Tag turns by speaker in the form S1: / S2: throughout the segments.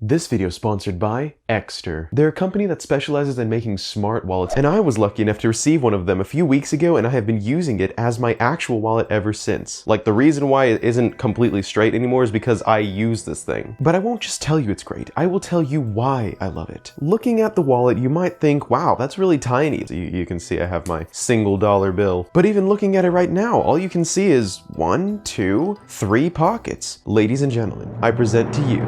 S1: This video is sponsored by Ekster. They're a company that specializes in making smart wallets, and I was lucky enough to receive one of them a few weeks ago, and I have been using it as my actual wallet ever since. Like, the reason why it isn't completely straight anymore is because I use this thing. But I won't just tell you it's great, I will tell you why I love it. Looking at the wallet, you might think, wow, that's really tiny. You can see I have my single dollar bill. But even looking at it right now, all you can see is 1, 2, 3 pockets. Ladies and gentlemen, I present to you,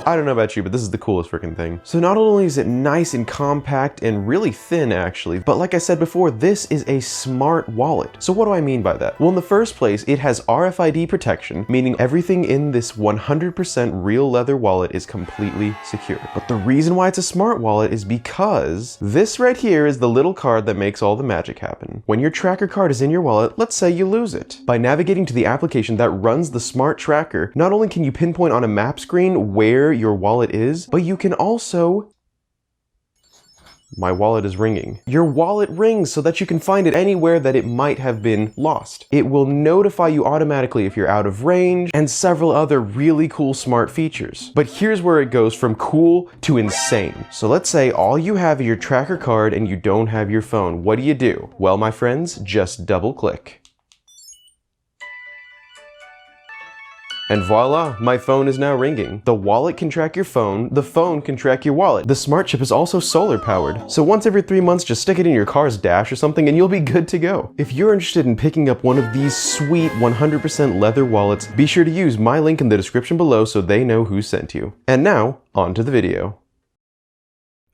S1: I don't know about you, but this is the coolest freaking thing. So not only is it nice and compact and really thin actually, but like I said before, this is a smart wallet. So what do I mean by that? Well, in the first place, it has RFID protection, meaning everything in this 100% real leather wallet is completely secure. But the reason why it's a smart wallet is because this right here is the little card that makes all the magic happen. When your tracker card is in your wallet, let's say you lose it. By navigating to the application that runs the smart tracker, not only can you pinpoint on a map screen where your wallet is, but you can also... My wallet is ringing. Your wallet rings so that you can find it anywhere that it might have been lost. It will notify you automatically if you're out of range, and several other really cool smart features. But here's where it goes from cool to insane. So let's say all you have is your tracker card and you don't have your phone. What do? Well, my friends, just double click. And voila, my phone is now ringing. The wallet can track your phone, the phone can track your wallet. The smart chip is also solar powered. So once every 3 months, just stick it in your car's dash or something and you'll be good to go. If you're interested in picking up one of these sweet 100% leather wallets, be sure to use my link in the description below so they know who sent you. And now, on to the video.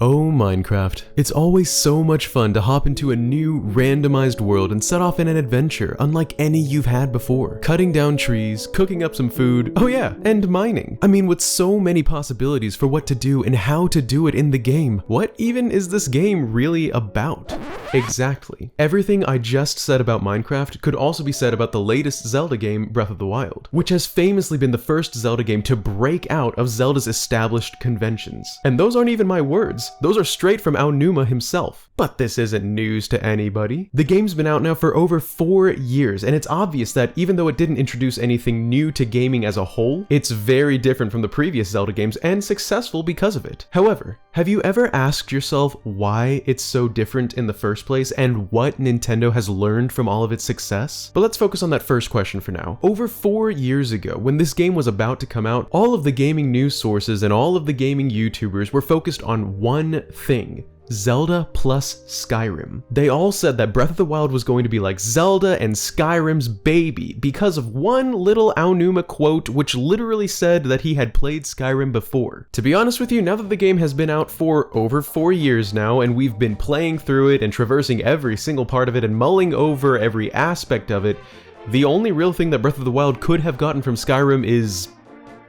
S1: Oh, Minecraft. It's always so much fun to hop into a new, randomized world and set off in an adventure unlike any you've had before. Cutting down trees, cooking up some food, oh yeah, and mining. I mean, with so many possibilities for what to do and how to do it in the game, what even is this game really about? Exactly. Everything I just said about Minecraft could also be said about the latest Zelda game, Breath of the Wild, which has famously been the first Zelda game to break out of Zelda's established conventions. And those aren't even my words. Those are straight from Aonuma himself. But this isn't news to anybody. The game's been out now for over 4 years, and it's obvious that even though it didn't introduce anything new to gaming as a whole, it's very different from the previous Zelda games and successful because of it. However, have you ever asked yourself why it's so different in the first place and what Nintendo has learned from all of its success? But let's focus on that first question for now. Over 4 years ago, when this game was about to come out, all of the gaming news sources and all of the gaming YouTubers were focused on one thing: Zelda plus Skyrim. They all said that Breath of the Wild was going to be like Zelda and Skyrim's baby because of one little Aonuma quote which literally said that he had played Skyrim before. To be honest with you, now that the game has been out for over 4 years now and we've been playing through it and traversing every single part of it and mulling over every aspect of it, the only real thing that Breath of the Wild could have gotten from Skyrim is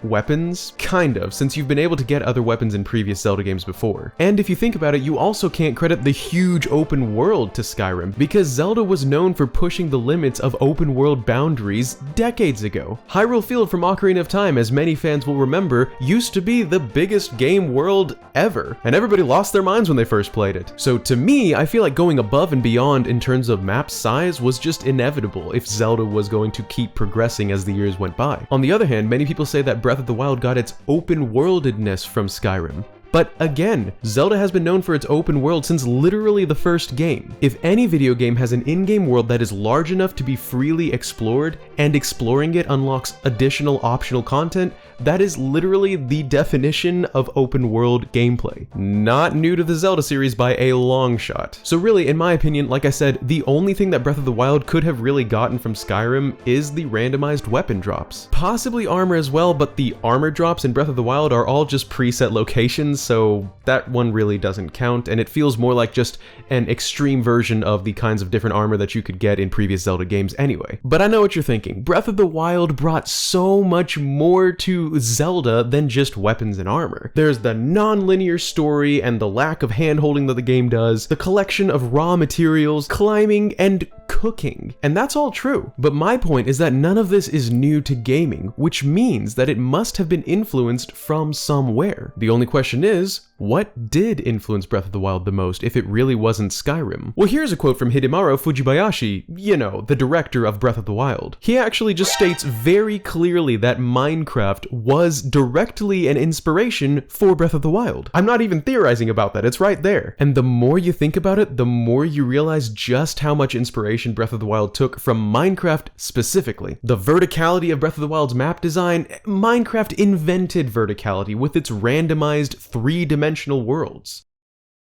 S1: weapons? Kind of, since you've been able to get other weapons in previous Zelda games before. And if you think about it, you also can't credit the huge open world to Skyrim, because Zelda was known for pushing the limits of open world boundaries decades ago. Hyrule Field from Ocarina of Time, as many fans will remember, used to be the biggest game world ever, and everybody lost their minds when they first played it. So to me, I feel like going above and beyond in terms of map size was just inevitable if Zelda was going to keep progressing as the years went by. On the other hand, many people say that Breath of the Wild got its open-worldedness from Skyrim. But again, Zelda has been known for its open world since literally the first game. If any video game has an in-game world that is large enough to be freely explored, and exploring it unlocks additional optional content, that is literally the definition of open world gameplay. Not new to the Zelda series by a long shot. So really, in my opinion, like I said, the only thing that Breath of the Wild could have really gotten from Skyrim is the randomized weapon drops. Possibly armor as well, but the armor drops in Breath of the Wild are all just preset locations, so that one really doesn't count, and it feels more like just an extreme version of the kinds of different armor that you could get in previous Zelda games anyway. But I know what you're thinking. Breath of the Wild brought so much more to Zelda than just weapons and armor. There's the non-linear story and the lack of hand-holding that the game does, the collection of raw materials, climbing, and cooking. And that's all true. But my point is that none of this is new to gaming, which means that it must have been influenced from somewhere. The only question is, what did influence Breath of the Wild the most if it really wasn't Skyrim? Well, here's a quote from Hidemaru Fujibayashi, you know, the director of Breath of the Wild. He actually just states very clearly that Minecraft was directly an inspiration for Breath of the Wild. I'm not even theorizing about that, it's right there. And the more you think about it, the more you realize just how much inspiration Breath of the Wild took from Minecraft specifically. The verticality of Breath of the Wild's map design, Minecraft invented verticality with its randomized three-dimensional worlds.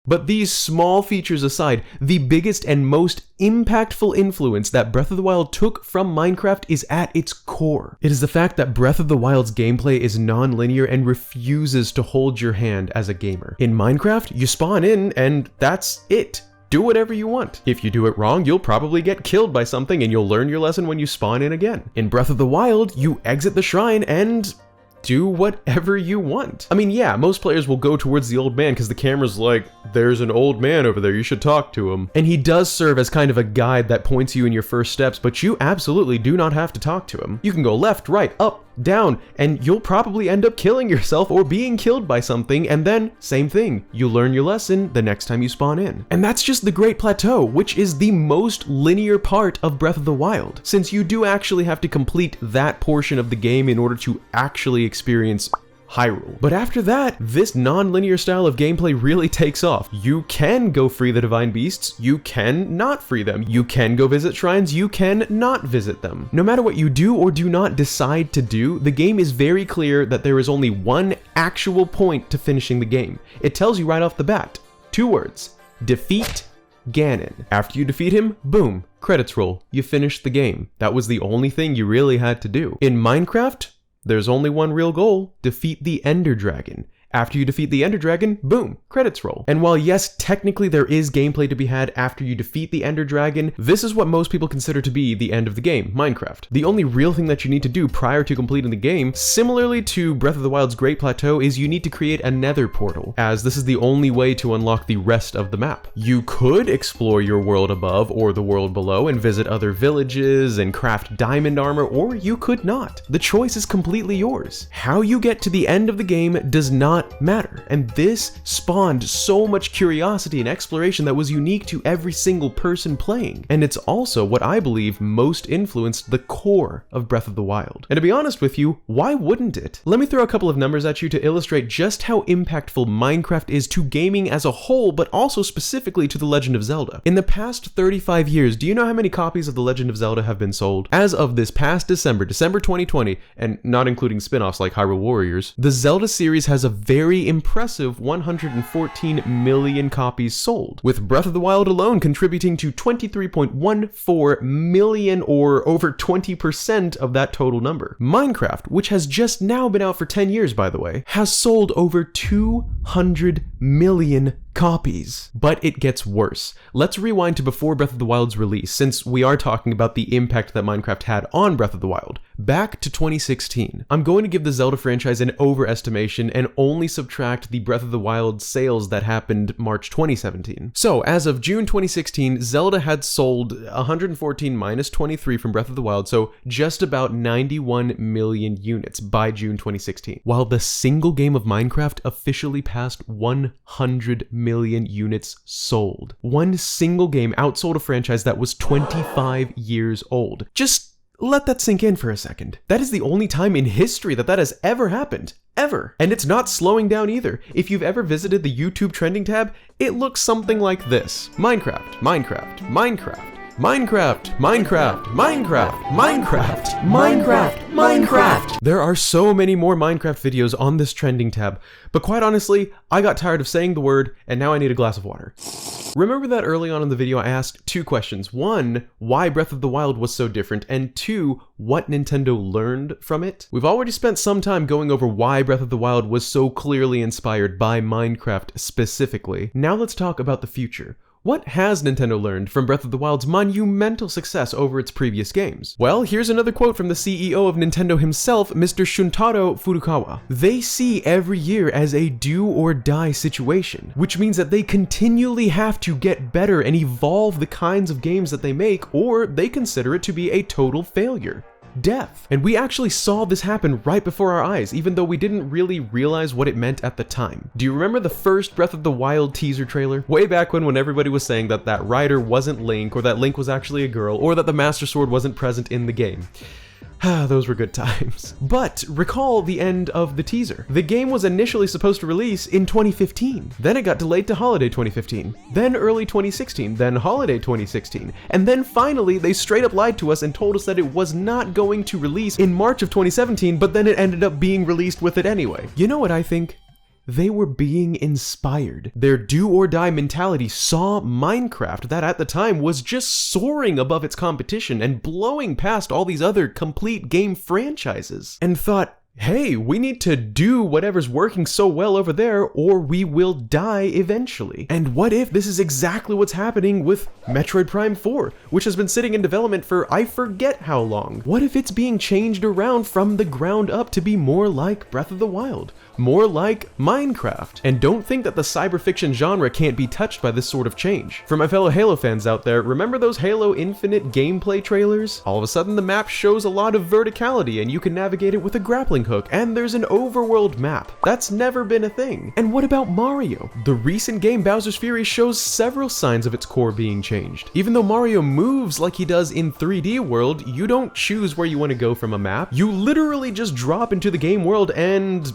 S1: But these small features aside, the biggest and most impactful influence that Breath of the Wild took from Minecraft is at its core. It is the fact that Breath of the Wild's gameplay is non-linear and refuses to hold your hand as a gamer. In Minecraft, you spawn in and that's it. Do whatever you want. If you do it wrong, you'll probably get killed by something and you'll learn your lesson when you spawn in again. In Breath of the Wild, you exit the shrine and do whatever you want. I mean, yeah, most players will go towards the old man because the camera's like, there's an old man over there, you should talk to him. And he does serve as kind of a guide that points you in your first steps, but you absolutely do not have to talk to him. You can go left, right, up, down, and you'll probably end up killing yourself or being killed by something, and then, same thing, you learn your lesson the next time you spawn in. And that's just the Great Plateau, which is the most linear part of Breath of the Wild, since you do actually have to complete that portion of the game in order to actually experience Hyrule. But after that, this non-linear style of gameplay really takes off. You can go free the divine beasts, you can not free them. You can go visit shrines, you can not visit them. No matter what you do or do not decide to do, the game is very clear that there is only one actual point to finishing the game. It tells you right off the bat. 2 words. Defeat Ganon. After you defeat him, boom, credits roll. You finished the game. That was the only thing you really had to do. In Minecraft, there's only one real goal: defeat the Ender Dragon. After you defeat the Ender Dragon, boom, credits roll. And while yes, technically there is gameplay to be had after you defeat the Ender Dragon, this is what most people consider to be the end of the game, Minecraft. The only real thing that you need to do prior to completing the game, similarly to Breath of the Wild's Great Plateau, is you need to create a nether portal, as this is the only way to unlock the rest of the map. You could explore your world above or the world below and visit other villages and craft diamond armor, or you could not. The choice is completely yours. How you get to the end of the game does not matter, and this spawned so much curiosity and exploration that was unique to every single person playing, and it's also what I believe most influenced the core of Breath of the Wild. And to be honest with you, why wouldn't it? Let me throw a couple of numbers at you to illustrate just how impactful Minecraft is to gaming as a whole, but also specifically to The Legend of Zelda. In the past 35 years, do you know how many copies of The Legend of Zelda have been sold? As of this past December 2020, and not including spin-offs like Hyrule Warriors, the Zelda series has a very impressive 114 million copies sold, with Breath of the Wild alone contributing to 23.14 million, or over 20% of that total number. Minecraft, which has just now been out for 10 years by the way, has sold over 200 million copies. But it gets worse. Let's rewind to before Breath of the Wild's release, since we are talking about the impact that Minecraft had on Breath of the Wild. Back to 2016. I'm going to give the Zelda franchise an overestimation and only subtract the Breath of the Wild sales that happened March 2017. So, as of June 2016, Zelda had sold 114 minus 23 from Breath of the Wild, so just about 91 million units by June 2016, while the single game of Minecraft officially passed 100 million units sold. One single game outsold a franchise that was 25 years old. Just let that sink in for a second. That is the only time in history that that has ever happened. Ever. And it's not slowing down either. If you've ever visited the YouTube trending tab, it looks something like this. Minecraft, Minecraft, Minecraft. Minecraft, Minecraft, Minecraft, Minecraft, Minecraft, Minecraft. There are so many more Minecraft videos on this trending tab, but quite honestly, I got tired of saying the word and now I need a glass of water. Remember that early on in the video I asked 2 questions. 1, why Breath of the Wild was so different, and 2, what Nintendo learned from it? We've already spent some time going over why Breath of the Wild was so clearly inspired by Minecraft specifically. Now let's talk about the future. What has Nintendo learned from Breath of the Wild's monumental success over its previous games? Well, here's another quote from the CEO of Nintendo himself, Mr. Shuntaro Furukawa. They see every year as a do-or-die situation, which means that they continually have to get better and evolve the kinds of games that they make, or they consider it to be a total failure. death. And we actually saw this happen right before our eyes, even though we didn't really realize what it meant at the time. Do you remember the first Breath of the Wild teaser trailer? Way back when everybody was saying that that rider wasn't Link, or that Link was actually a girl, or that the Master Sword wasn't present in the game. Those were good times. But recall the end of the teaser. The game was initially supposed to release in 2015. Then it got delayed to holiday 2015. Then early 2016. Then holiday 2016. And then finally, they straight up lied to us and told us that it was not going to release in March of 2017, but then it ended up being released with it anyway. You know what I think? They were being inspired. Their do-or-die mentality saw Minecraft, that at the time was just soaring above its competition and blowing past all these other complete game franchises, and thought, hey, we need to do whatever's working so well over there, or we will die eventually. And what if this is exactly what's happening with Metroid Prime 4, which has been sitting in development for I forget how long? What if it's being changed around from the ground up to be more like Breath of the Wild? More like Minecraft? And don't think that the cyberfiction genre can't be touched by this sort of change. For my fellow Halo fans out there, remember those Halo Infinite gameplay trailers? All of a sudden the map shows a lot of verticality and you can navigate it with a grappling hook, and there's an overworld map. That's never been a thing. And what about Mario? The recent game Bowser's Fury shows several signs of its core being changed. Even though Mario moves like he does in 3D World, you don't choose where you want to go from a map. You literally just drop into the game world and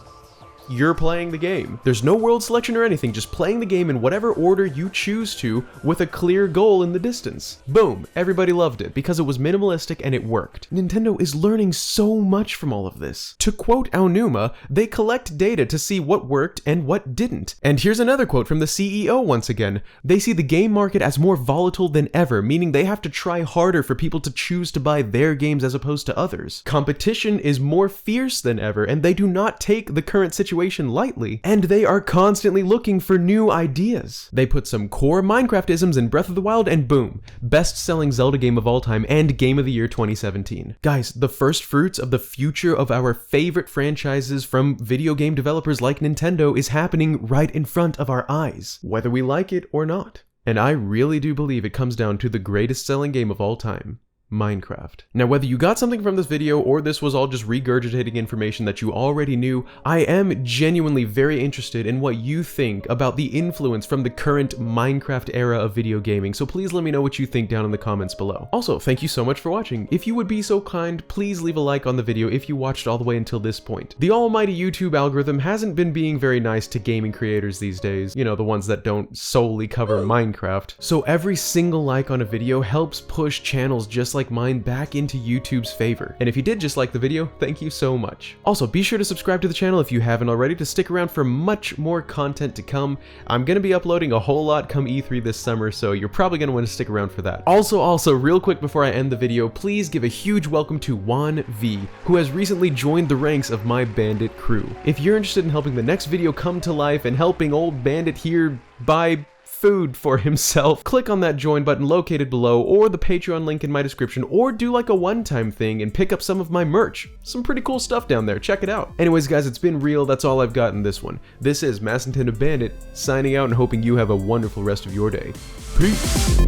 S1: you're playing the game. There's no world selection or anything, just playing the game in whatever order you choose to with a clear goal in the distance. Boom, everybody loved it because it was minimalistic and it worked. Nintendo is learning so much from all of this. To quote Aonuma, they collect data to see what worked and what didn't. And here's another quote from the CEO once again. They see the game market as more volatile than ever, meaning they have to try harder for people to choose to buy their games as opposed to others. Competition is more fierce than ever, and they do not take the current situation lightly, and they are constantly looking for new ideas. They put some core Minecraft-isms in Breath of the Wild, and boom, best-selling Zelda game of all time and game of the year 2017. Guys, the first fruits of the future of our favorite franchises from video game developers like Nintendo is happening right in front of our eyes, whether we like it or not. And I really do believe it comes down to the greatest selling game of all time, Minecraft. Now, whether you got something from this video or this was all just regurgitating information that you already knew, I am genuinely very interested in what you think about the influence from the current Minecraft era of video gaming, so please let me know what you think down in the comments below. Also, thank you so much for watching. If you would be so kind, please leave a like on the video if you watched all the way until this point. The almighty YouTube algorithm hasn't been being very nice to gaming creators these days, you know, the ones that don't solely cover Minecraft, so every single like on a video helps push channels just like mine back into YouTube's favor. And if you did just like the video, thank you so much. Also, be sure to subscribe to the channel if you haven't already to stick around for much more content to come. I'm gonna be uploading a whole lot come E3 this summer, so you're probably gonna want to stick around for that. Also, real quick before I end the video, please give a huge welcome to Juan V, who has recently joined the ranks of my Bandit crew. If you're interested in helping the next video come to life and helping old Bandit here buy food for himself, click on that join button located below, or the Patreon link in my description, or do like a one-time thing and pick up some of my merch. Some pretty cool stuff down there, check it out. Anyways guys, it's been real, that's all I've got in this one. This is MaskedNintendoBandit, signing out and hoping you have a wonderful rest of your day. Peace!